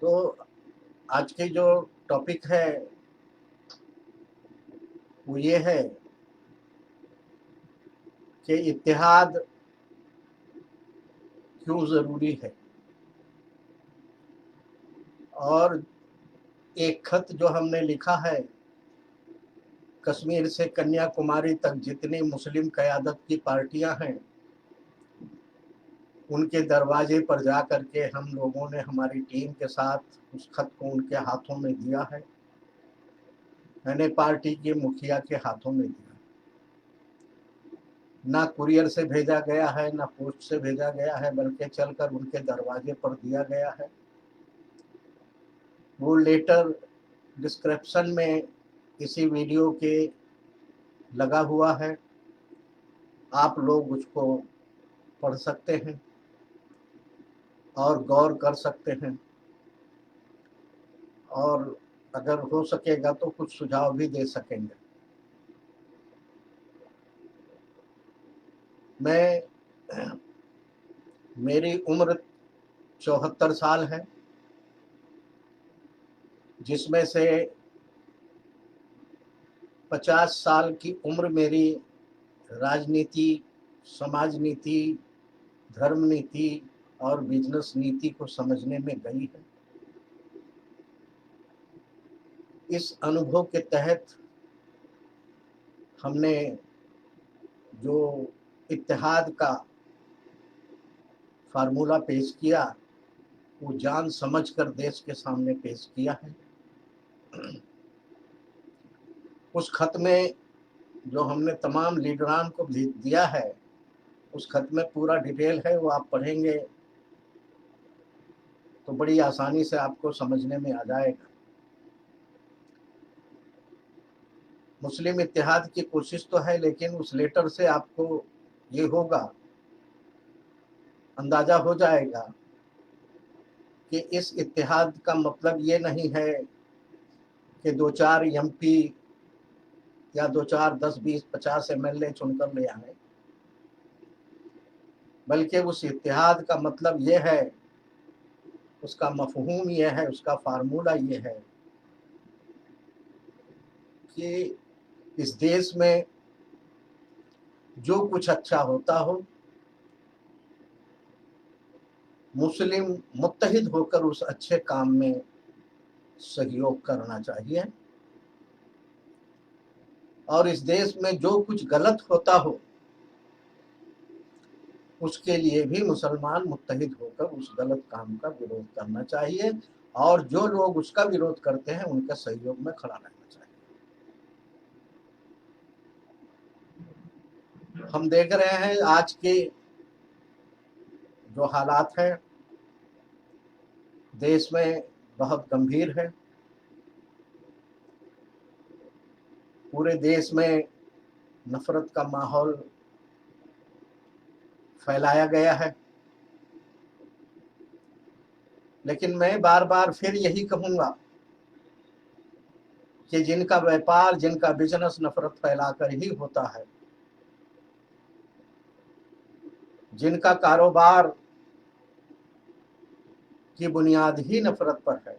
तो आज की जो टॉपिक है वो ये है कि इत्तेहाद क्यों ज़रूरी है। और एक खत जो हमने लिखा है, कश्मीर से कन्याकुमारी तक जितनी मुस्लिम क़यादत की पार्टियां हैं, उनके दरवाजे पर जा कर के हम लोगों ने हमारी टीम के साथ उस खत को उनके हाथों में दिया है। मैंने पार्टी के मुखिया के हाथों में दिया। ना कुरियर से भेजा गया है, ना पोस्ट से भेजा गया है, बल्कि चलकर उनके दरवाजे पर दिया गया है। वो लेटर डिस्क्रिप्शन में इसी वीडियो के लगा हुआ है, आप लोग उसको पढ़ सकते हैं और गौर कर सकते हैं, और अगर हो सकेगा तो कुछ सुझाव भी दे सकेंगे। मैं मेरी उम्र 74 साल है, जिसमें से 50 साल की उम्र मेरी राजनीति, समाज नीति, धर्म नीति और बिजनेस नीति को समझने में गई है। इस अनुभव के तहत हमने जो इत्तेहाद का फार्मूला पेश किया, वो जान समझ कर देश के सामने पेश किया है। उस खत में जो हमने तमाम लीडरान को दिया है, उस खत में पूरा डिटेल है। वो आप पढ़ेंगे तो बड़ी आसानी से आपको समझने में आ जाएगा। मुस्लिम इत्तेहाद की कोशिश तो है, लेकिन उस लेटर से आपको ये होगा, अंदाजा हो जाएगा कि इस इत्तेहाद का मतलब ये नहीं है कि 2-4 एमपी या 2-4 10-20-50 एमएलए चुनकर ले आए, बल्कि उस इत्तेहाद का मतलब ये है, उसका मफहूम ये है, उसका फार्मूला ये है कि इस देश में जो कुछ अच्छा होता हो, मुस्लिम मुत्तहिद होकर उस अच्छे काम में सहयोग करना चाहिए, और इस देश में जो कुछ गलत होता हो उसके लिए भी मुसलमान मुत्तहिद होकर उस गलत काम का विरोध करना चाहिए, और जो लोग उसका विरोध करते हैं उनके सहयोग में खड़ा रहना चाहिए। हम देख रहे हैं आज के जो हालात हैं देश में बहुत गंभीर है। पूरे देश में नफरत का माहौल फैलाया गया है। लेकिन मैं बार बार फिर यही कहूंगा कि जिनका व्यापार, जिनका बिजनेस नफरत फैलाकर ही होता है, जिनका कारोबार की बुनियाद ही नफरत पर है,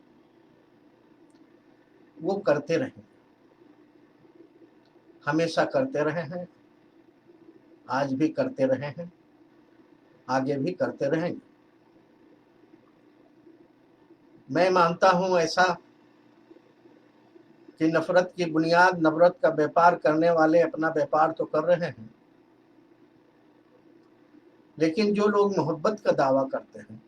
वो करते रहे, हमेशा करते रहे हैं, आज भी करते रहे हैं, आगे भी करते रहेंगे। मैं मानता हूं ऐसा कि नफरत की बुनियाद, नफरत का व्यापार करने वाले अपना व्यापार तो कर रहे हैं, लेकिन जो लोग मोहब्बत का दावा करते हैं,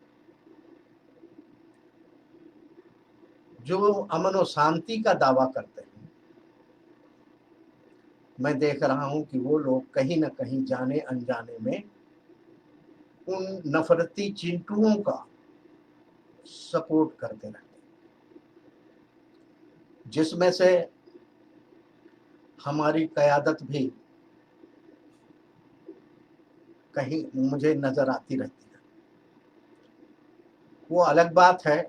जो अमन और शांति का दावा करते हैं, मैं देख रहा हूं कि वो लोग कहीं ना कहीं जाने अनजाने में उन नफरती चिंटुओं का सपोर्ट करते रहते हैं, जिसमें से हमारी क़यादत भी कहीं मुझे नजर आती रहती है। वो अलग बात है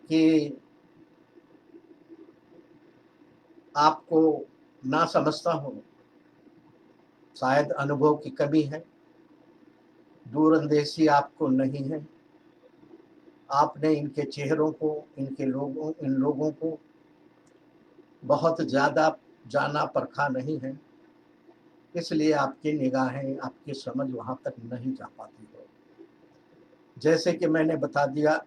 कि आपको ना समझता हो, शायद अनुभव की कमी है, दूरअंदेशी आपको नहीं है, आपने इनके चेहरों को, इन लोगों को बहुत ज़्यादा जाना परखा नहीं है, इसलिए आपकी निगाहें, आपकी समझ वहाँ तक नहीं जा पाती हो। जैसे कि मैंने बता दिया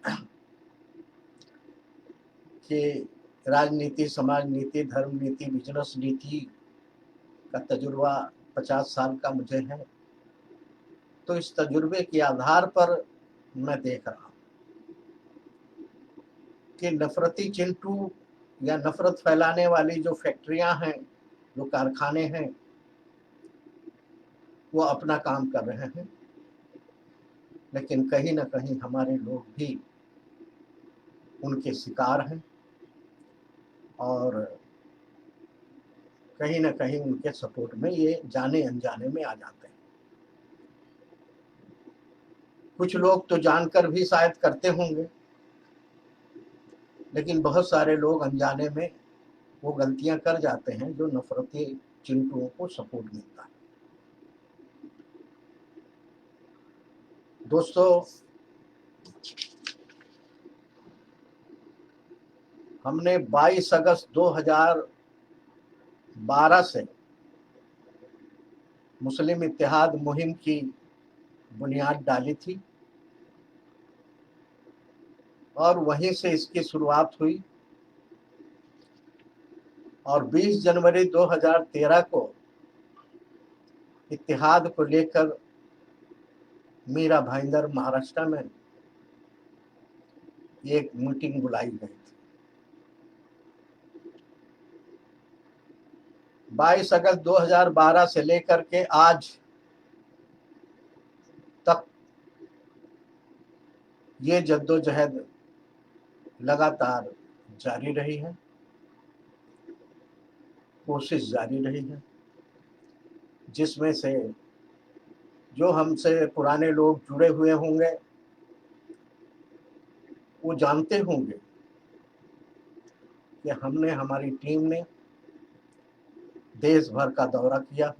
कि राजनीति, समाज नीति, धर्म नीति, बिजनेस नीति का तजुर्बा 50 साल का मुझे है। तो इस तजुर्बे के आधार पर मैं देख रहा हूँ कि नफरती चिंटू या नफरत फैलाने वाली जो फैक्ट्रियां हैं, जो कारखाने हैं, वो अपना काम कर रहे हैं, लेकिन कहीं ना कहीं हमारे लोग भी उनके शिकार हैं और कहीं ना कहीं उनके सपोर्ट में ये जाने अनजाने में आ जाते हैं। कुछ लोग तो जानकर भी शायद करते होंगे, लेकिन बहुत सारे लोग अनजाने में वो गलतियां कर जाते हैं जो नफरती चिंटुओं को सपोर्ट मिलता है। दोस्तों, हमने 22 अगस्त 2012 से मुस्लिम इत्तेहाद मुहिम की बुनियाद डाली थी और वहीं से इसकी शुरुआत हुई और 20 जनवरी 2013 को इत्तेहाद को लेकर मीरा भाईंदर, महाराष्ट्र में एक मीटिंग बुलाई गई थी। 22 अगस्त 2012 से लेकर के आज तक ये जद्दोजहद लगातार जारी रही है, कोशिश जारी रही है, जिसमें से जो हमसे पुराने लोग जुड़े हुए होंगे वो जानते होंगे कि हमारी टीम ने देश भर का दौरा किया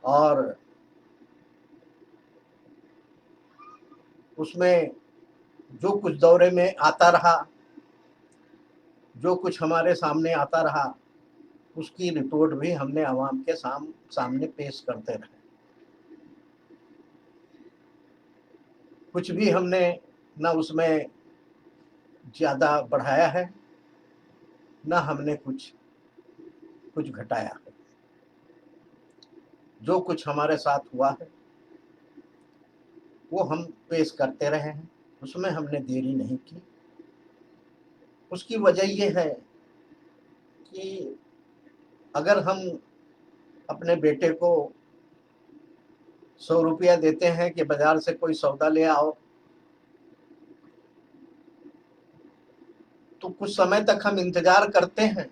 और उसमें जो कुछ दौरे में आता रहा, जो कुछ हमारे सामने आता रहा, उसकी रिपोर्ट भी हमने आवाम के सामने पेश करते रहे। कुछ भी हमने ना उसमें ज़्यादा बढ़ाया है, ना हमने कुछ घटाया है। जो कुछ हमारे साथ हुआ है वो हम पेश करते रहे हैं, उसमें हमने देरी नहीं की। उसकी वजह ये है कि अगर हम अपने बेटे को 100 रुपया देते हैं कि बाजार से कोई सौदा ले आओ, तो कुछ समय तक हम इंतजार करते हैं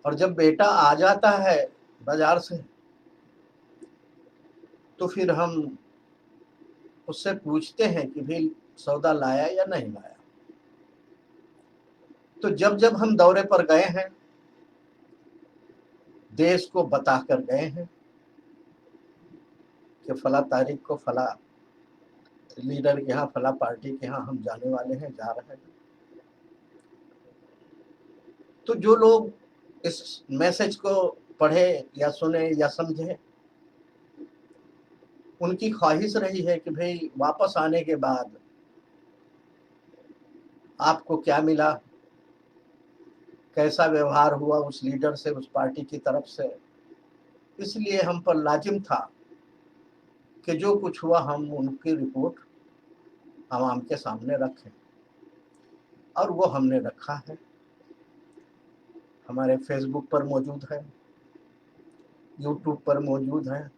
और जब बेटा आ जाता है बाजार से तो फिर हम उससे पूछते हैं कि भाई सौदा लाया या नहीं लाया। तो जब जब हम दौरे पर गए हैं, देश को बता कर गए हैं कि फला तारीख को फला लीडर के यहाँ, फला पार्टी के यहाँ हम जाने वाले हैं, जा रहे हैं, तो जो लोग इस मैसेज को पढ़े या सुने या समझे, उनकी ख्वाहिश रही है कि भाई वापस आने के बाद आपको क्या मिला, कैसा व्यवहार हुआ उस लीडर से, उस पार्टी की तरफ से। इसलिए हम पर लाजिम था कि जो कुछ हुआ हम उनकी रिपोर्ट आवाम के सामने रखें, और वो हमने रखा है। हमारे फेसबुक पर मौजूद है, यूट्यूब पर मौजूद है,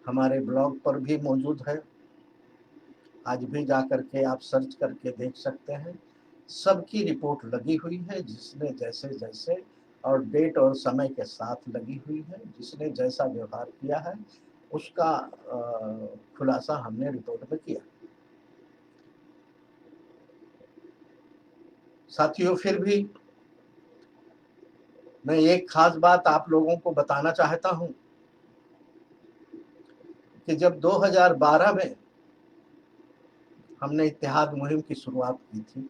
हमारे ब्लॉग पर भी मौजूद है। आज भी जा करके आप सर्च करके देख सकते हैं, सबकी रिपोर्ट लगी हुई है, जिसने जैसे जैसे और डेट और समय के साथ लगी हुई है, जिसने जैसा व्यवहार किया है उसका खुलासा हमने रिपोर्ट में किया। साथियों, फिर भी मैं एक खास बात आप लोगों को बताना चाहता हूं कि जब 2012 में हमने इत्तेहाद मुहिम की शुरुआत की थी,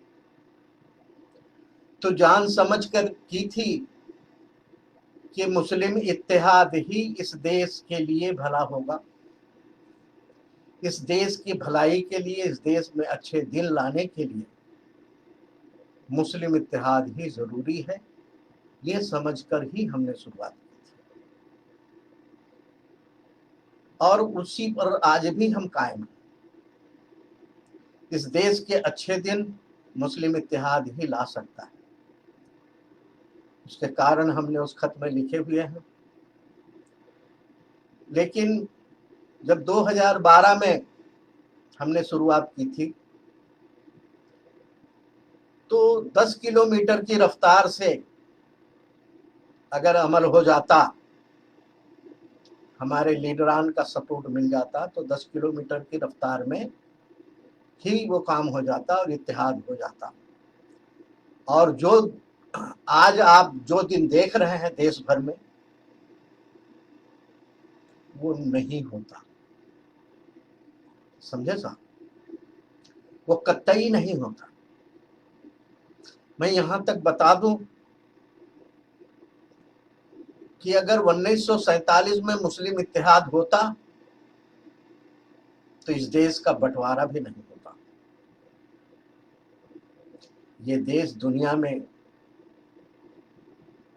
तो जान समझ कर की थी कि मुस्लिम इत्तेहाद ही इस देश के लिए भला होगा, इस देश की भलाई के लिए, इस देश में अच्छे दिन लाने के लिए मुस्लिम इत्तेहाद ही जरूरी है। ये समझकर ही हमने शुरुआत की थी और उसी पर आज भी हम कायम हैं। इस देश के अच्छे दिन मुस्लिम इत्तेहाद ही ला सकता है। उसके कारण हमने उस खत में लिखे हुए हैं। लेकिन जब 2012 में हमने शुरुआत की थी तो 10 किलोमीटर की रफ्तार से अगर अमल हो जाता, हमारे लीडरान का सपोर्ट मिल जाता, तो 10 किलोमीटर की रफ्तार में ही वो काम हो जाता और इत्तेहाद हो जाता। और जो आज आप जो दिन देख रहे हैं देश भर में, वो नहीं होता। समझे साहब, वो कतई नहीं होता। मैं यहां तक बता दूं कि अगर 1947 में मुस्लिम इत्तेहाद होता तो इस देश का बंटवारा भी नहीं होता। ये देश दुनिया में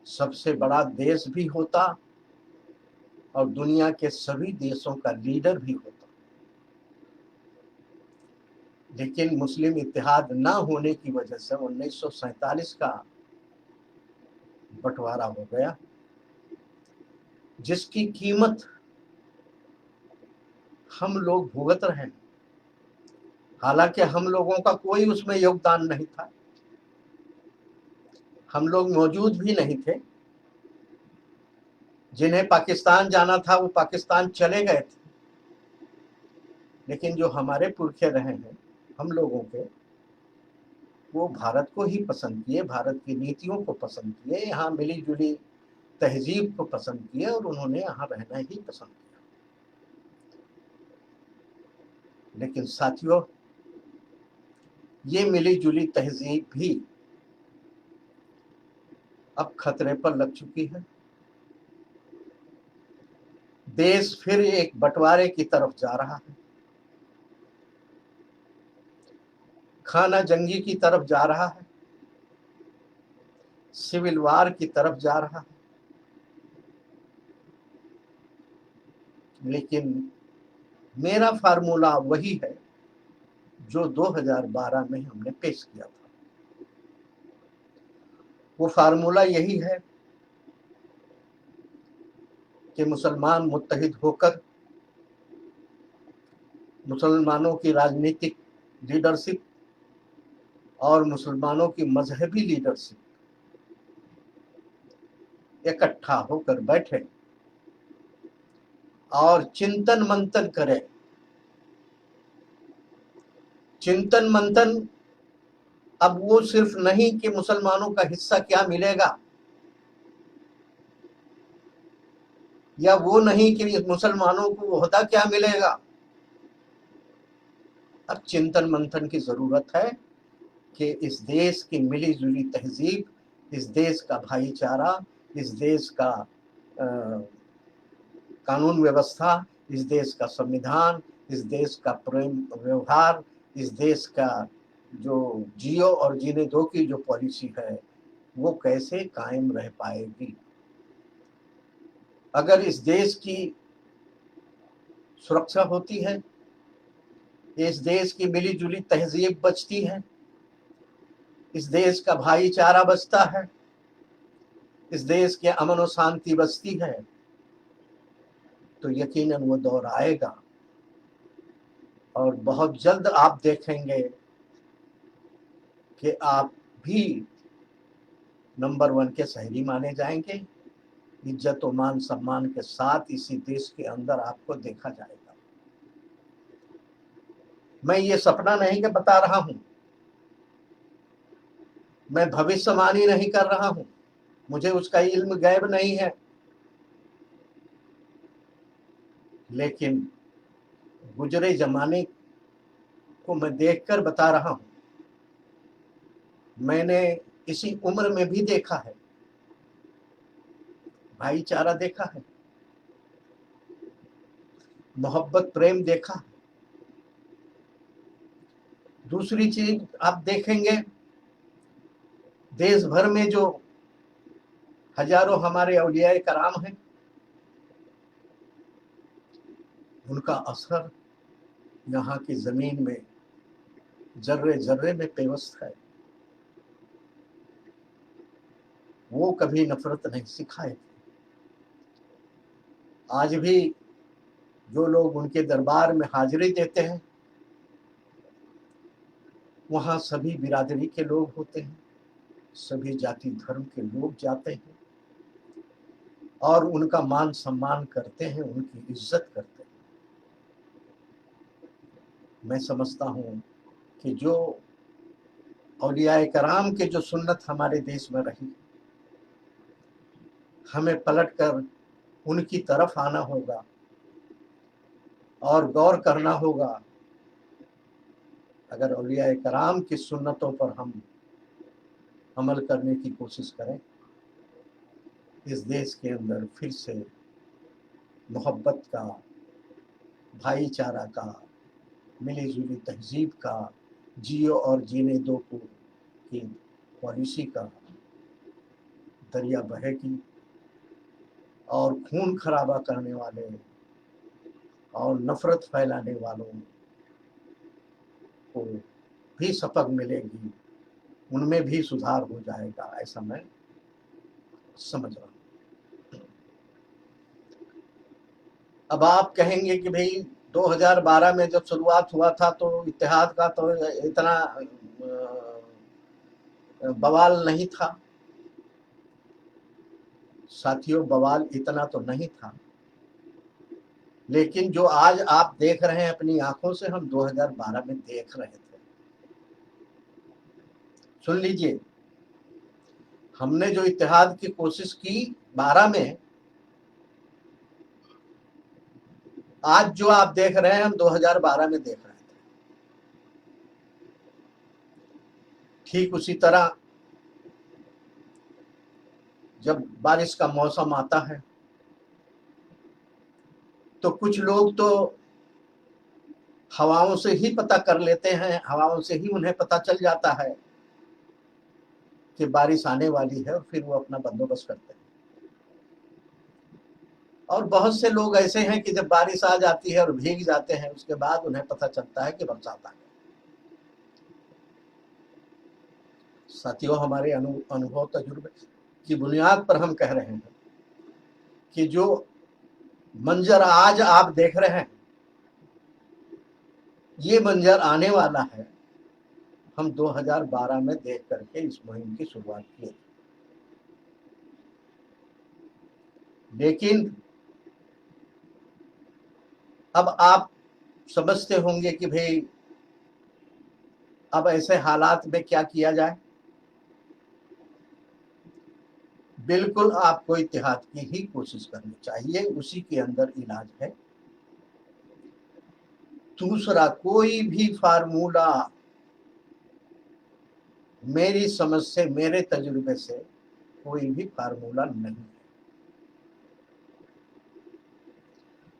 सबसे बड़ा देश भी होता और दुनिया के सभी देशों का लीडर भी होता। लेकिन मुस्लिम इत्तेहाद ना होने की वजह से 1947 का बंटवारा हो गया, जिसकी कीमत हम लोग भुगत रहे हैं। हालांकि हम लोगों का कोई उसमें योगदान नहीं था, हम लोग मौजूद भी नहीं थे। जिन्हें पाकिस्तान जाना था वो पाकिस्तान चले गए थे, लेकिन जो हमारे पुरखे रहे हैं हम लोगों के, वो भारत को ही पसंद किए, भारत की नीतियों को पसंद किए, यहाँ मिली जुली तहजीब को पसंद किए और उन्होंने यहाँ रहना ही पसंद किया। लेकिन साथियों, ये मिली जुली तहजीब भी अब खतरे पर लग चुकी है। देश फिर एक बंटवारे की तरफ जा रहा है, खाना जंगी की तरफ जा रहा है, सिविल वार की तरफ जा रहा है। लेकिन मेरा फार्मूला वही है जो 2012 में हमने पेश किया था। वो फार्मूला यही है कि मुसलमान मुत्तहिद होकर मुसलमानों की राजनीतिक लीडरशिप और मुसलमानों की मजहबी लीडरशिप इकट्ठा होकर बैठे और चिंतन मंथन करें। चिंतन मंथन अब वो सिर्फ नहीं कि मुसलमानों का हिस्सा क्या मिलेगा, या वो नहीं कि मुसलमानों को ओहदा क्या मिलेगा। अब चिंतन मंथन की जरूरत है कि इस देश की मिली जुली तहजीब, इस देश का भाईचारा, इस देश का कानून व्यवस्था, इस देश का संविधान, इस देश का प्रेम व्यवहार, इस देश का जो जियो और जीने दो की जो पॉलिसी है, वो कैसे कायम रह पाएगी। अगर इस देश की सुरक्षा होती है, इस देश की मिली जुली तहजीब बचती है, इस देश का भाईचारा बचता है, इस देश के अमन और शांति बचती है, तो यकीनन वो दौर आएगा और बहुत जल्द आप देखेंगे कि आप भी नंबर 1 के शहरी माने जाएंगे। इज्जत और मान सम्मान के साथ इसी देश के अंदर आपको देखा जाएगा। मैं ये सपना नहीं कि बता रहा हूं, मैं भविष्यवाणी नहीं कर रहा हूं, मुझे उसका इल्म गैब नहीं है। लेकिन गुजरे जमाने को मैं देखकर बता रहा हूं। मैंने इसी उम्र में भी देखा है, भाईचारा देखा है, मोहब्बत प्रेम देखा है। दूसरी चीज आप देखेंगे, देश भर में जो हजारों हमारे औलियाए कराम हैं, उनका असर यहाँ की जमीन में जर्रे जर्रे में पेवस्त है। वो कभी नफरत नहीं सिखाए। आज भी जो लोग उनके दरबार में हाजिरी देते हैं, वहाँ सभी बिरादरी के लोग होते हैं, सभी जाति धर्म के लोग जाते हैं और उनका मान सम्मान करते हैं, उनकी इज्जत करते हैं। मैं समझता हूँ कि जो औलियाए कराम के जो सुन्नत हमारे देश में रही, हमें पलटकर उनकी तरफ आना होगा और गौर करना होगा। अगर औलियाए कराम की सुन्नतों पर हम अमल करने की कोशिश करें, इस देश के अंदर फिर से मोहब्बत का, भाईचारा का, मिली जुली तहजीब का, जियो और जीने दो की पॉलिसी का दरिया बहेगी और खून खराबा करने वाले और नफरत फैलाने वालों को भी सबक मिलेगी, उनमें भी सुधार हो जाएगा, ऐसा मैं समझ रहा हूँ। अब आप कहेंगे कि भाई 2012 में जब शुरुआत हुआ था तो इत्तेहाद का तो इतना बवाल नहीं था। साथियों, बवाल इतना तो नहीं था, लेकिन जो आज आप देख रहे हैं अपनी आंखों से, हम 2012 में देख रहे थे। सुन लीजिए, हमने जो इत्तेहाद की कोशिश की 12 में, आज जो आप देख रहे हैं हम 2012 में देख रहे थे। ठीक उसी तरह जब बारिश का मौसम आता है तो कुछ लोग तो हवाओं से ही पता कर लेते हैं, हवाओं से ही उन्हें पता चल जाता है कि बारिश आने वाली है और फिर वो अपना बंदोबस्त करते हैं। और बहुत से लोग ऐसे हैं कि जब बारिश आ जाती है और भीग जाते हैं, उसके बाद उन्हें पता चलता है कि बरसात आ गई। साथियों, हमारे अनुभव तजुर्बे की बुनियाद पर हम कह रहे हैं कि जो मंजर आज आप देख रहे हैं, ये मंजर आने वाला है। हम 2012 में देख करके इस मुहिम की शुरुआत की, लेकिन अब आप समझते होंगे कि भाई अब ऐसे हालात में क्या किया जाए। बिल्कुल आपको इत्तेहाद की ही कोशिश करनी चाहिए, उसी के अंदर इलाज है। दूसरा कोई भी फार्मूला मेरी समझ से, मेरे तजुर्बे से कोई भी फार्मूला नहीं है।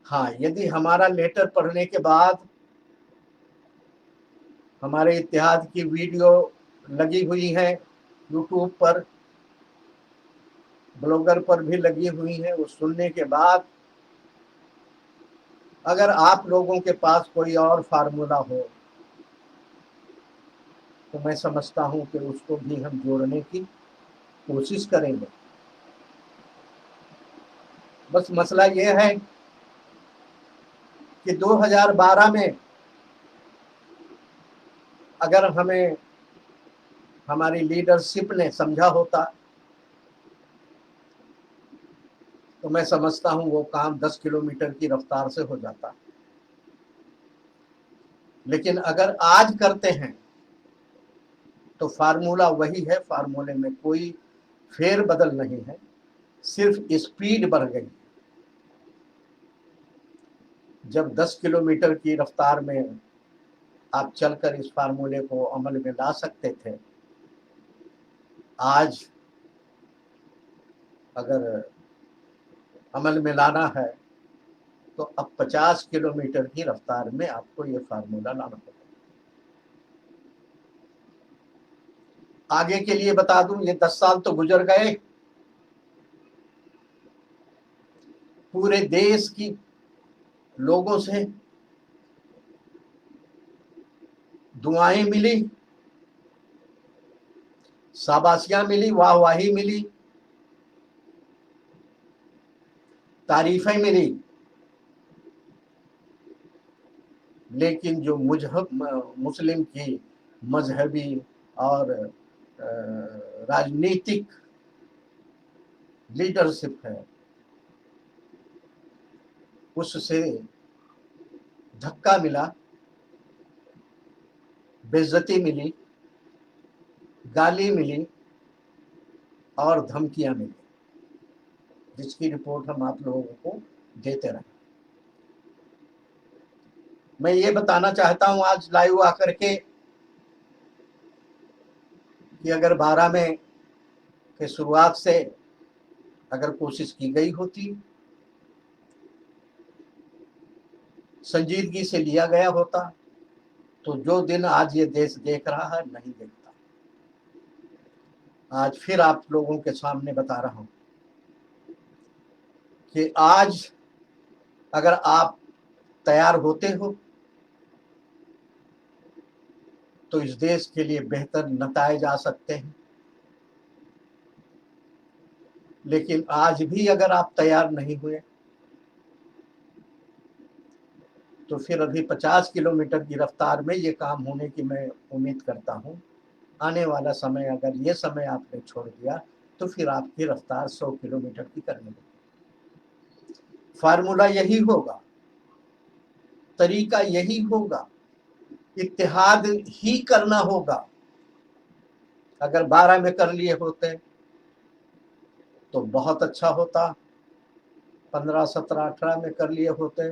हाँ, यदि हमारा लेटर पढ़ने के बाद हमारे इत्तेहाद की वीडियो लगी हुई है, यूट्यूब पर, ब्लॉगर पर भी लगी हुई है, वो सुनने के बाद अगर आप लोगों के पास कोई और फार्मूला हो तो मैं समझता हूं कि उसको भी हम जोड़ने की कोशिश करेंगे। बस मसला ये है कि 2012 में अगर हमें हमारी लीडरशिप ने समझा होता तो मैं समझता हूं वो काम 10 किलोमीटर की रफ्तार से हो जाता। लेकिन अगर आज करते हैं तो फार्मूला वही है, फार्मूले में कोई फेर बदल नहीं है, सिर्फ स्पीड बढ़ गई। जब 10 किलोमीटर की रफ्तार में आप चलकर इस फार्मूले को अमल में ला सकते थे। आज अगर अमल में लाना है तो अब 50 किलोमीटर की रफ्तार में आपको ये फार्मूला लाना होगा। आगे के लिए बता दूं, ये 10 साल तो गुजर गए, पूरे देश की लोगों से दुआएं मिली, शाबाशियां मिली, वाहवाही मिली, तारीफें मिली, लेकिन जो मुस्लिम की मजहबी और राजनीतिक लीडरशिप है, उससे धक्का मिला, बेइज्जती मिली, गाली मिली और धमकियां मिली, जिसकी रिपोर्ट हम आप लोगों को देते रहे। मैं ये बताना चाहता हूं आज लाइव आकर के कि अगर 12 में के शुरुआत से अगर कोशिश की गई होती, संजीदगी से लिया गया होता, तो जो दिन आज ये देश देख रहा है नहीं देखता। आज फिर आप लोगों के सामने बता रहा हूं कि आज अगर आप तैयार होते हो तो इस देश के लिए बेहतर नतायज आ सकते हैं। लेकिन आज भी अगर आप तैयार नहीं हुए तो फिर अभी 50 किलोमीटर की रफ्तार में ये काम होने की मैं उम्मीद करता हूं। आने वाला समय अगर ये समय आपने छोड़ दिया तो फिर आपकी रफ्तार 100 किलोमीटर की करनी होगी। फार्मूला यही होगा, तरीका यही होगा, इत्तेहाद ही करना होगा। अगर 12 में कर लिए होते तो बहुत अच्छा होता, 15, 17, 18 में कर लिए होते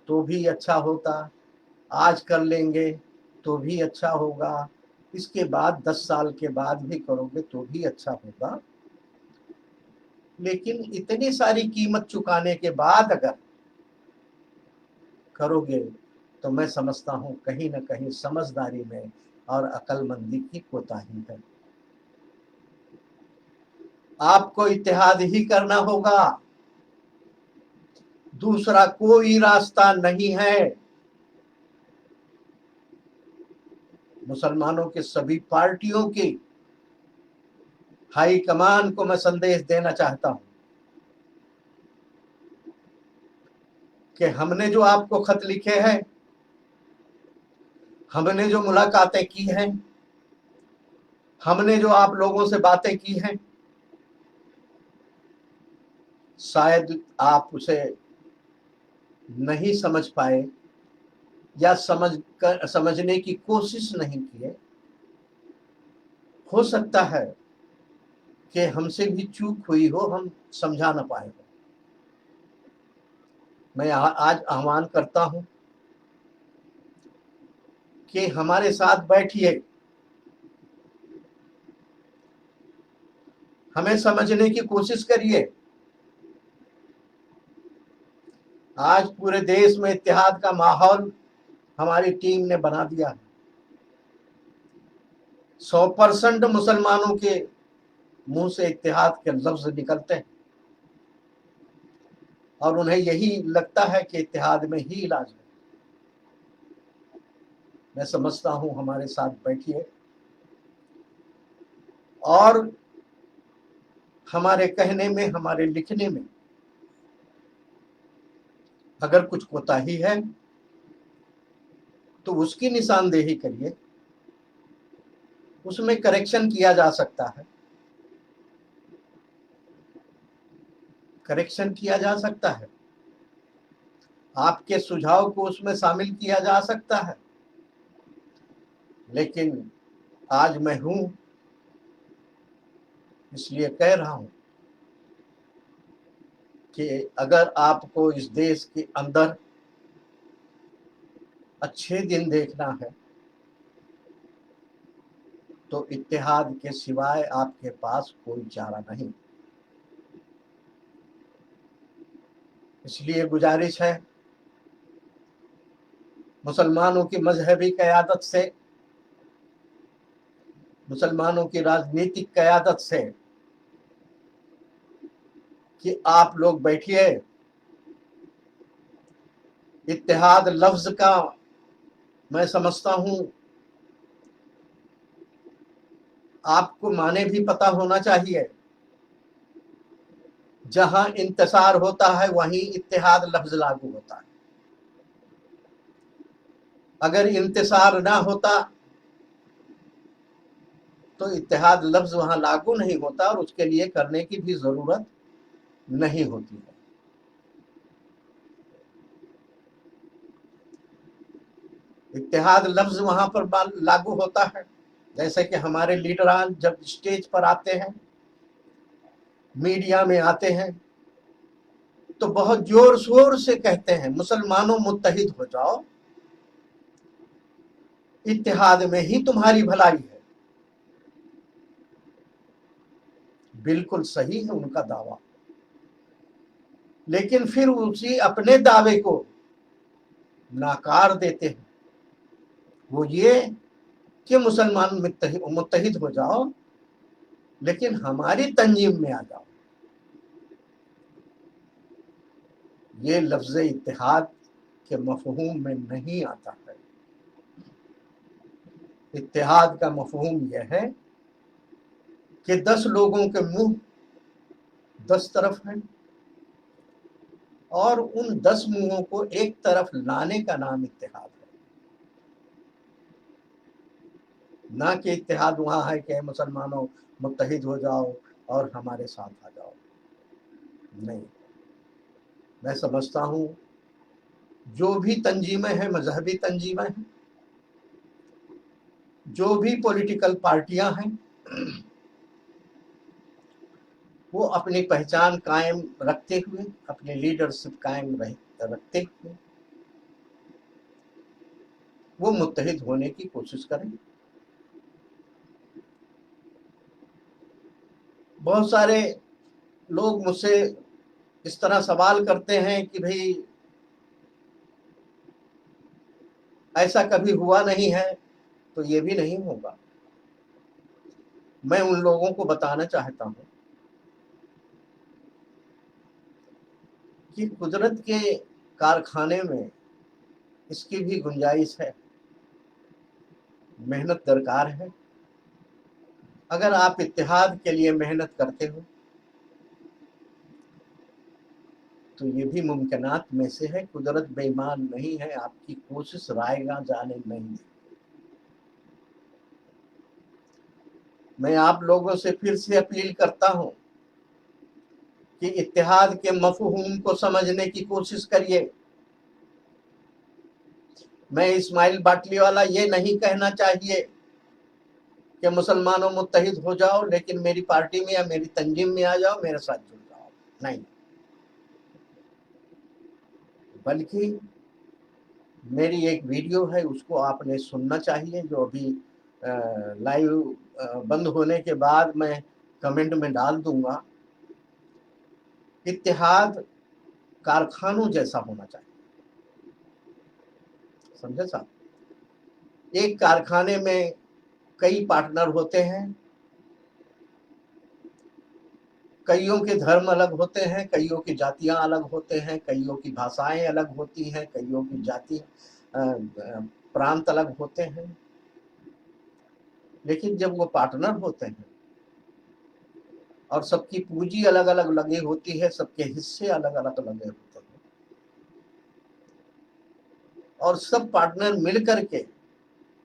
तो भी अच्छा होता, आज कर लेंगे तो भी अच्छा होगा, इसके बाद 10 साल के बाद भी करोगे तो भी अच्छा होगा। लेकिन इतनी सारी कीमत चुकाने के बाद अगर करोगे तो मैं समझता हूं कहीं ना कहीं समझदारी में और अक्लमंदी की कोताही है। आपको इत्तेहाद ही करना होगा, दूसरा कोई रास्ता नहीं है। मुसलमानों के सभी पार्टियों की हाई कमान को मैं संदेश देना चाहता हूं कि हमने जो आपको खत लिखे हैं, हमने जो मुलाकातें की हैं, हमने जो आप लोगों से बातें की हैं, शायद आप उसे नहीं समझ पाए या समझने की कोशिश नहीं किए। हो सकता है कि हमसे भी चूक हुई हो, हम समझा ना पाए हो। मैं आज आह्वान करता हूं कि हमारे साथ बैठिए, हमें समझने की कोशिश करिए। आज पूरे देश में इत्तेहाद का माहौल हमारी टीम ने बना दिया है। 100% मुसलमानों के मुंह से इत्तेहाद के लफ्ज निकलते हैं और उन्हें यही लगता है कि इत्तेहाद में ही इलाज है। मैं समझता हूं हमारे साथ बैठिए और हमारे कहने में, हमारे लिखने में अगर कुछ कोताही है तो उसकी निशानदेही करिए, उसमें करेक्शन किया जा सकता है, करेक्शन किया जा सकता है, आपके सुझाव को उसमें शामिल किया जा सकता है। लेकिन आज मैं हूं इसलिए कह रहा हूं कि अगर आपको इस देश के अंदर अच्छे दिन देखना है तो इत्तेहाद के सिवाय आपके पास कोई चारा नहीं। इसलिए गुजारिश है मुसलमानों की मजहबी क़यादत से, मुसलमानों की राजनीतिक क़यादत से कि आप लोग बैठिए, इत्तेहाद लफ्ज का मैं समझता हूं आपको माने भी पता होना चाहिए। जहां इंतसार होता है वहीं इत्तेहाद लफ्ज लागू होता है। अगर इंतसार ना होता तो इत्तेहाद लफ्ज वहां लागू नहीं होता और उसके लिए करने की भी जरूरत नहीं होती है। इत्तेहाद लफ्ज वहां पर लागू होता है। जैसे कि हमारे लीडरान जब स्टेज पर आते हैं, मीडिया में आते हैं, तो बहुत जोर शोर से कहते हैं मुसलमानों मुत्तहिद हो जाओ, इत्तेहाद में ही तुम्हारी भलाई है। बिल्कुल सही है उनका दावा, लेकिन फिर उसी अपने दावे को नाकार देते हैं। वो ये कि मुसलमान मुत्तहिद हो जाओ लेकिन हमारी तंजीम में आ जाओ। ये लफ्ज़ इत्तेहाद के मफहूम में नहीं आता है। इत्तेहाद का मफहूम यह है कि 10 लोगों के मुंह 10 तरफ हैं और उन 10 मुंहों को एक तरफ लाने का नाम इत्तेहाद है। ना कि इत्तेहाद वहां है कि मुसलमानों मुत्तहिद हो जाओ और हमारे साथ आ जाओ। नहीं, मैं समझता हूं जो भी तंजीमें हैं, मजहबी तंजीमें हैं, जो भी पॉलिटिकल पार्टियां हैं, वो अपनी पहचान कायम रखते हुए, अपनी लीडरशिप कायम रखते हुए वो मुत्तहिद होने की कोशिश करें। बहुत सारे लोग मुझसे इस तरह सवाल करते हैं कि भाई ऐसा कभी हुआ नहीं है, तो ये भी नहीं होगा। मैं उन लोगों को बताना चाहता हूं कि कुदरत के कारखाने में इसकी भी गुंजाइश है, मेहनत दरकार है। अगर आप इत्तेहाद के लिए मेहनत करते हो तो ये भी मुमकिनात में से है। कुदरत बेईमान नहीं है, आपकी कोशिश रायगा जाने नहीं देती। मैं आप लोगों से फिर से अपील करता हूं कि इत्तेहाद के मफहूम को समझने की कोशिश करिए। मैं इस्माइल बाटली वाला ये नहीं कहना चाहिए कि मुसलमानों मुत्तहिद हो जाओ लेकिन मेरी पार्टी में या मेरी तंजीम में आ जाओ, मेरे साथ जुड़ जाओ, नहीं। बल्कि मेरी एक वीडियो है, उसको आपने सुनना चाहिए, जो अभी लाइव बंद होने के बाद मैं कमेंट में डाल दूंगा। इत्तेहाद कारखानों जैसा होना चाहिए, समझे साहब। एक कारखाने में कई पार्टनर होते हैं, कईयों के धर्म अलग होते हैं, कईयों की जातियां अलग होते हैं, कईयों की भाषाएं अलग होती हैं, कईयों की जाति प्रांत अलग होते हैं। लेकिन जब वो पार्टनर होते हैं और सबकी पूंजी अलग अलग लगी होती है, सबके हिस्से अलग अलग लगे होते हैं और सब पार्टनर मिल करके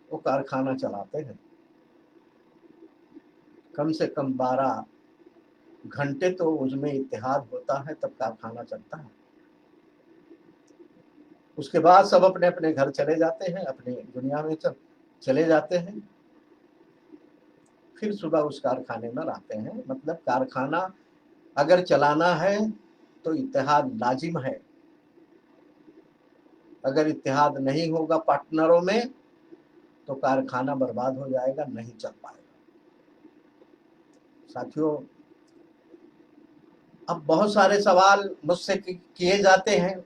वो कारखाना चलाते हैं, कम से कम 12 घंटे तो उसमें इत्तेहाद होता है, तब कारखाना चलता है। उसके बाद सब अपने अपने घर चले जाते हैं, अपनी दुनिया में चले जाते हैं। फिर सुबह उस कारखाने में आते हैं। मतलब कारखाना अगर चलाना है तो इत्तेहाद लाजिम है। अगर इत्तेहाद नहीं होगा पार्टनरों में तो कारखाना बर्बाद हो जाएगा, नहीं चल पाएगा। साथियों, अब बहुत सारे सवाल मुझसे किए जाते हैं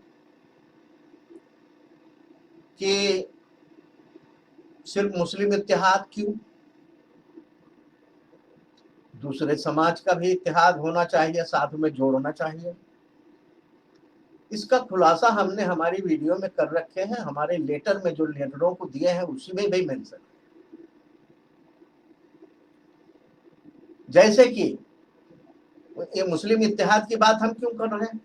कि सिर्फ मुस्लिम इत्तेहाद क्यों, दूसरे समाज का भी इत्तेहाद होना चाहिए, साथ में जोड़ना चाहिए। इसका खुलासा हमने हमारी वीडियो में कर रखे हैं, हमारे लेटर में जो लीडरों को दिए हैं उसी में भी मेंशन। जैसे कि ये मुस्लिम इत्तेहाद की बात हम क्यों कर रहे हैं,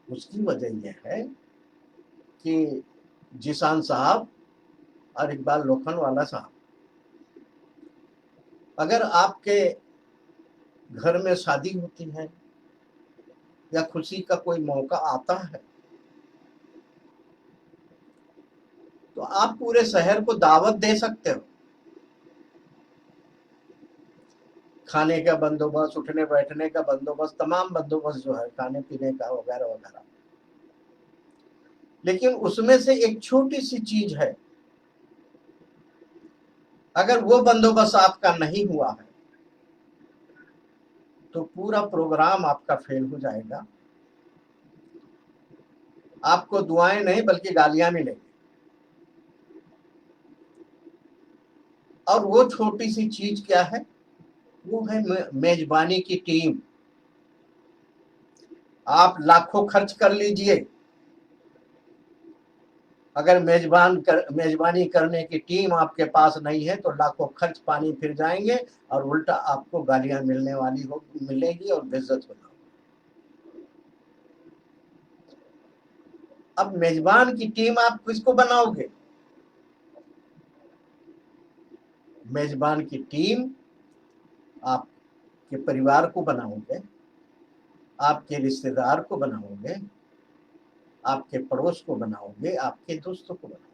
उसकी वजह यह है कि जिशान साहब और इकबाल लोखंडवाला साहब, अगर आपके घर में शादी होती है या खुशी का कोई मौका आता है तो आप पूरे शहर को दावत दे सकते हो, खाने का बंदोबस्त, उठने बैठने का बंदोबस्त, तमाम बंदोबस्त जो है खाने पीने का वगैरह वगैरह। लेकिन उसमें से एक छोटी सी चीज है, अगर वो बंदोबस्त आपका नहीं हुआ है तो पूरा प्रोग्राम आपका फेल हो जाएगा, आपको दुआएं नहीं बल्कि गालियां मिलेंगी। और वो छोटी सी चीज क्या है, वो है मेजबानी की टीम। आप लाखों खर्च कर लीजिए, अगर मेजबानी करने की टीम आपके पास नहीं है तो लाखों खर्च पानी फिर जाएंगे और उल्टा आपको गालियां मिलेगी और बेइज्जत होगा। अब मेजबान की टीम आप किसको बनाओगे, मेजबान की टीम आपके परिवार को बनाओगे, आपके रिश्तेदार को बनाओगे, आपके पड़ोस को बनाओगे, आपके दोस्तों को बनाओगे।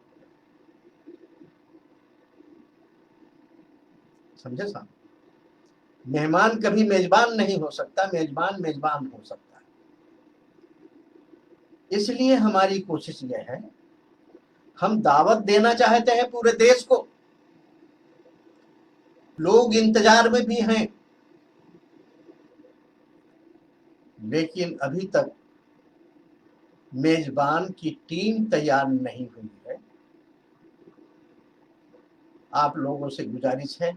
समझे साहब, मेहमान कभी मेजबान नहीं हो सकता, मेजबान मेजबान हो सकता है। इसलिए हमारी कोशिश यह है, हम दावत देना चाहते हैं पूरे देश को, लोग इंतजार में भी हैं, लेकिन अभी तक मेजबान की टीम तैयार नहीं हुई है। आप लोगों से गुजारिश है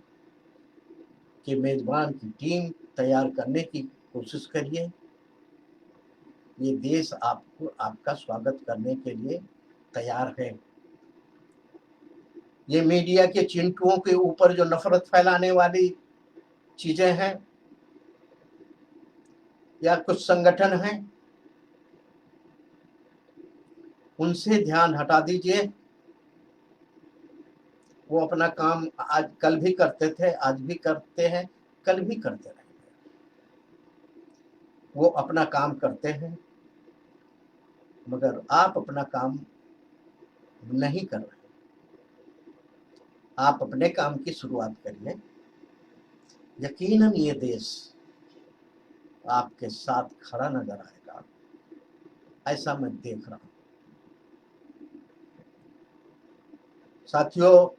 कि मेजबान की टीम तैयार करने की कोशिश करिए। ये देश आपको, आपका स्वागत करने के लिए तैयार है। ये मीडिया के चिंटुओं के ऊपर जो नफरत फैलाने वाली चीजें हैं या कुछ संगठन हैं, उनसे ध्यान हटा दीजिए। वो अपना काम आज कल भी करते थे, आज भी करते हैं, कल भी करते रहेंगे। वो अपना काम करते हैं, मगर आप अपना काम नहीं कर रहे। आप अपने काम की शुरुआत करिए, यकीनन ये देश आपके साथ खड़ा नजर आएगा, ऐसा मैं देख रहा हूं। साथियों,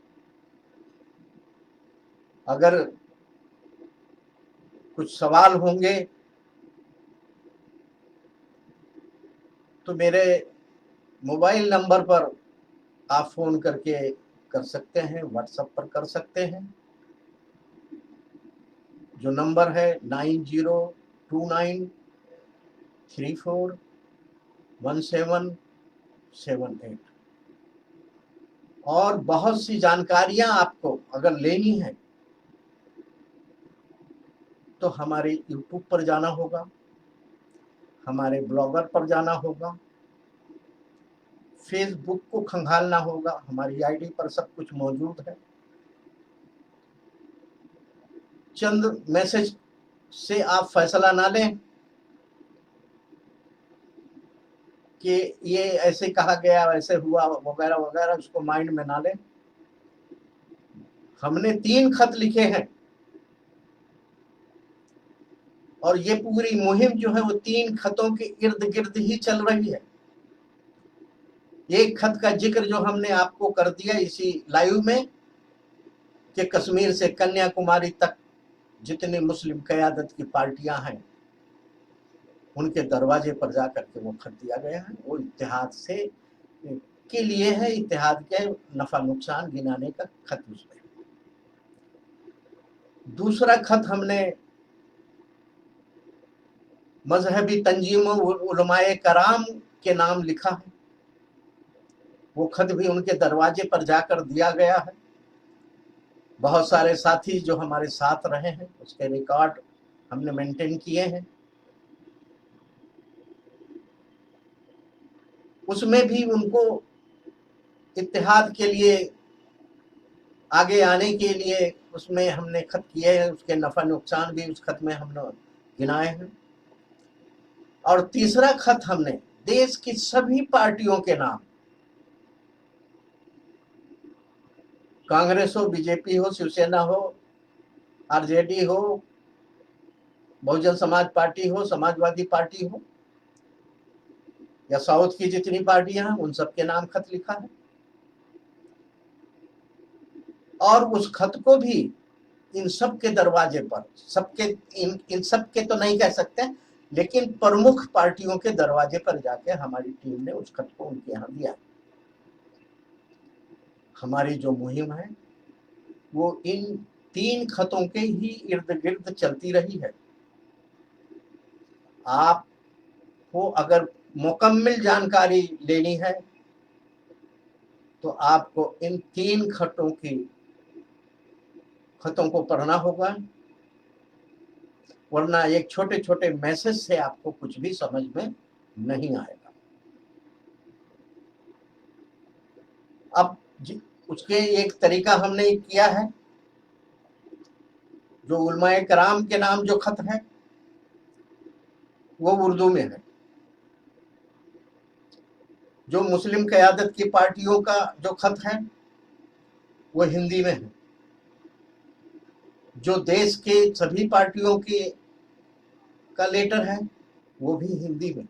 अगर कुछ सवाल होंगे तो मेरे मोबाइल नंबर पर आप फोन करके कर सकते हैं, व्हाट्सएप पर कर सकते हैं। जो नंबर है 9029341778। और बहुत सी जानकारियां आपको अगर लेनी है तो हमारे यूट्यूब पर जाना होगा, हमारे ब्लॉगर पर जाना होगा, फेसबुक को खंगालना होगा, हमारी आईडी पर सब कुछ मौजूद है। चंद मैसेज से आप फैसला ना लें कि ये ऐसे कहा गया, वैसे हुआ वगैरह वगैरह, उसको माइंड में ना लें। हमने 3 खत लिखे हैं और ये पूरी मुहिम जो है वो 3 खतों के इर्द गिर्द ही चल रही है। एक खत का जिक्र जो हमने आपको कर दिया इसी लाइव में कि कश्मीर से कन्याकुमारी तक जितनी मुस्लिम क़यादत की पार्टियां हैं उनके दरवाजे पर जाकर के वो खत दिया गया है। वो इत्तेहाद से के लिए है, इत्तेहाद के नफा नुकसान गिनाने का खत उसमें। दूसरा खत हमने मजहबी तंजीमों उलमाए कराम के नाम लिखा है, वो खत भी उनके दरवाजे पर जाकर दिया गया है। बहुत सारे साथी जो हमारे साथ रहे हैं उसके रिकॉर्ड हमने मेंटेन किए हैं। उसमें भी उनको इत्तेहाद के लिए आगे आने के लिए उसमें हमने खत किए हैं, उसके नफा नुकसान भी उस खत में हमने गिनाए हैं। और तीसरा खत हमने देश की सभी पार्टियों के नाम, कांग्रेस हो, बीजेपी हो, शिवसेना हो, आरजेडी हो, बहुजन समाज पार्टी हो, समाजवादी पार्टी हो, या साउथ की जितनी पार्टियां हैं उन सबके नाम खत लिखा है। और उस खत को भी इन सब के दरवाजे पर, सबके इन सब के तो नहीं कह सकते, लेकिन प्रमुख पार्टियों के दरवाजे पर जाके हमारी टीम ने उस खत को उनके यहाँ दिया। हमारी जो मुहिम है वो इन 3 खतों के ही इर्द गिर्द चलती रही है। आपको अगर मुकम्मल जानकारी लेनी है तो आपको इन 3 खतों को पढ़ना होगा, वरना एक छोटे छोटे मैसेज से आपको कुछ भी समझ में नहीं आएगा। अब उसके एक तरीका हमने किया है, जो उलमाए कराम के नाम जो खत है वो उर्दू में है, जो मुस्लिम क़यादत की पार्टियों का जो खत है वो हिंदी में है, जो देश के सभी पार्टियों के का लेटर है वो भी हिंदी में।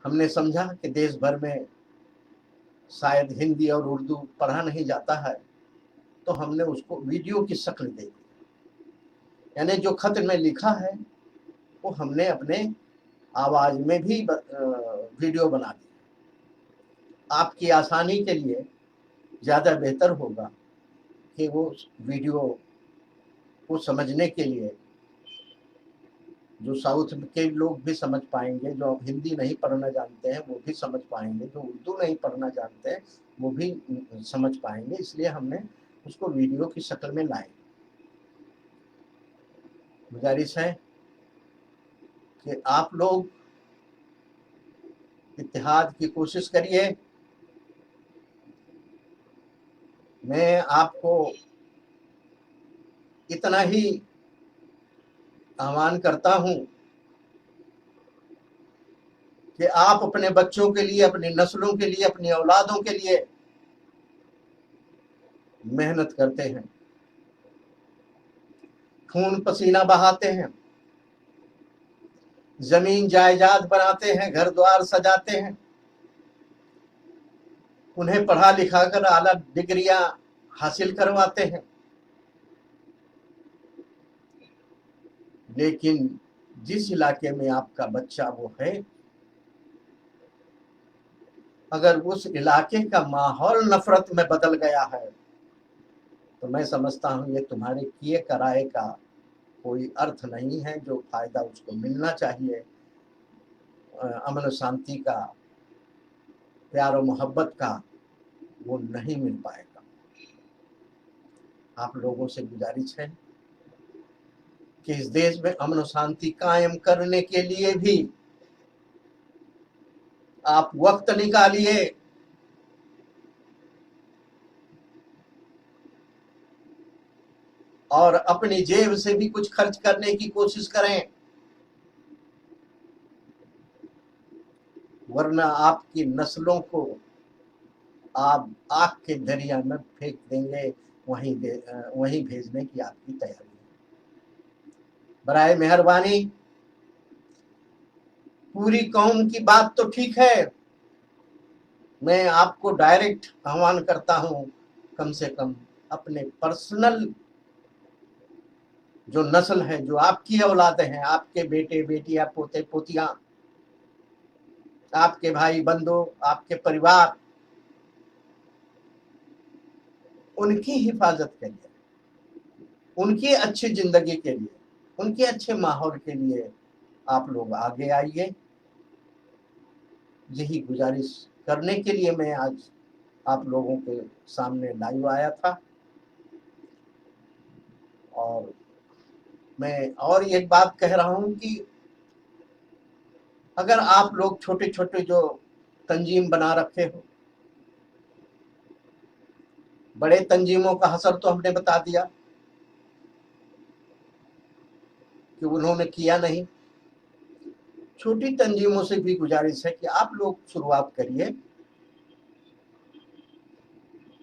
हमने समझा कि देश भर में शायद हिंदी और उर्दू पढ़ा नहीं जाता है, तो हमने उसको वीडियो की शक्ल दे दी, यानी जो खत में लिखा है वो हमने अपने आवाज में भी वीडियो बना दी। आपकी आसानी के लिए ज़्यादा बेहतर होगा कि वो वीडियो को समझने के लिए जो साउथ के लोग भी समझ पाएंगे, जो हिंदी नहीं पढ़ना जानते हैं वो भी समझ पाएंगे, जो उर्दू नहीं पढ़ना जानते हैं वो भी समझ पाएंगे, इसलिए हमने उसको वीडियो की शक्ल में लाए। गुजारिश है कि आप लोग इत्तेहाद की कोशिश करिए। मैं आपको इतना ही आह्वान करता हूं कि आप अपने बच्चों के लिए, अपनी नस्लों के लिए, अपनी औलादों के लिए मेहनत करते हैं, खून पसीना बहाते हैं, जमीन जायदाद बनाते हैं, घर द्वार सजाते हैं, उन्हें पढ़ा लिखा कर आला डिग्रियां हासिल करवाते हैं, लेकिन जिस इलाके में आपका बच्चा वो है, अगर उस इलाके का माहौल नफरत में बदल गया है तो मैं समझता हूं ये तुम्हारे किए कराए का कोई अर्थ नहीं है। जो फायदा उसको मिलना चाहिए अमन शांति का, प्यार और मोहब्बत का, वो नहीं मिल पाएगा। आप लोगों से गुजारिश है कि इस देश में अमन शांति कायम करने के लिए भी आप वक्त निकालिए, और अपनी जेब से भी कुछ खर्च करने की कोशिश करें, वरना आपकी नस्लों को आप आग के दरिया में फेंक देंगे, वहीं भेजने की आपकी तैयारी है। बराए मेहरबानी, पूरी कौम की बात तो ठीक है, मैं आपको डायरेक्ट आह्वान करता हूं, कम से कम अपने पर्सनल जो नस्ल है, जो आपकी औलादे हैं, आपके बेटे बेटियां पोते पोतियां, आपके भाई बंधु, आपके परिवार, उनकी हिफाजत के लिए, उनकी अच्छी जिंदगी के लिए, उनके अच्छे माहौल के लिए आप लोग आगे आइए। यही गुजारिश करने के लिए मैं आज आप लोगों के सामने लाइव आया था। और मैं और एक बात कह रहा हूं कि अगर आप लोग छोटे छोटे जो तंजीम बना रखे हो, बड़े तंजीमों का हसर तो हमने बता दिया कि उन्होंने किया नहीं। छोटी तंजीमों से भी गुजारिश है कि आप लोग शुरुआत करिए,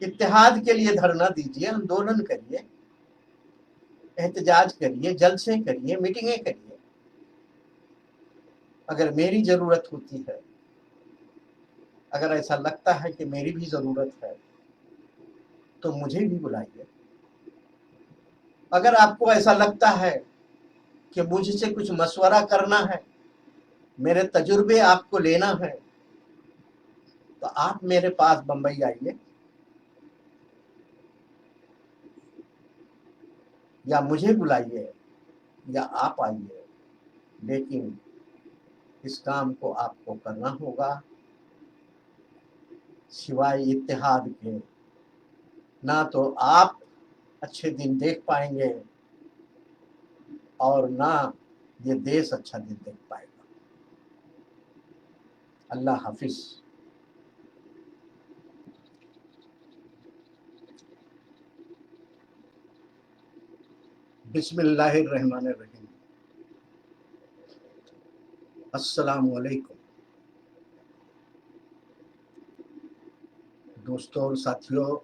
इत्तेहाद के लिए धरना दीजिए, आंदोलन करिए, एहतजाज करिए, जलसे करिए, मीटिंगें करिए। अगर मेरी जरूरत होती है, अगर ऐसा लगता है कि मेरी भी जरूरत है, तो मुझे भी बुलाइए। अगर आपको ऐसा लगता है कि मुझसे कुछ मशवरा करना है, मेरे तजुर्बे आपको लेना है, तो आप मेरे पास बंबई आइए, या मुझे बुलाइए, या आप आइए। लेकिन इस काम को आपको करना होगा, सिवाय इत्तेहाद के ना तो आप अच्छे दिन देख पाएंगे और ना ये देश अच्छा दिन देख पाएगा। अल्लाह हाफिज। बिस्मिल्लाहिर्रहमानिर्रहीम। अस्सलामु अलैकुम दोस्तों और साथियों।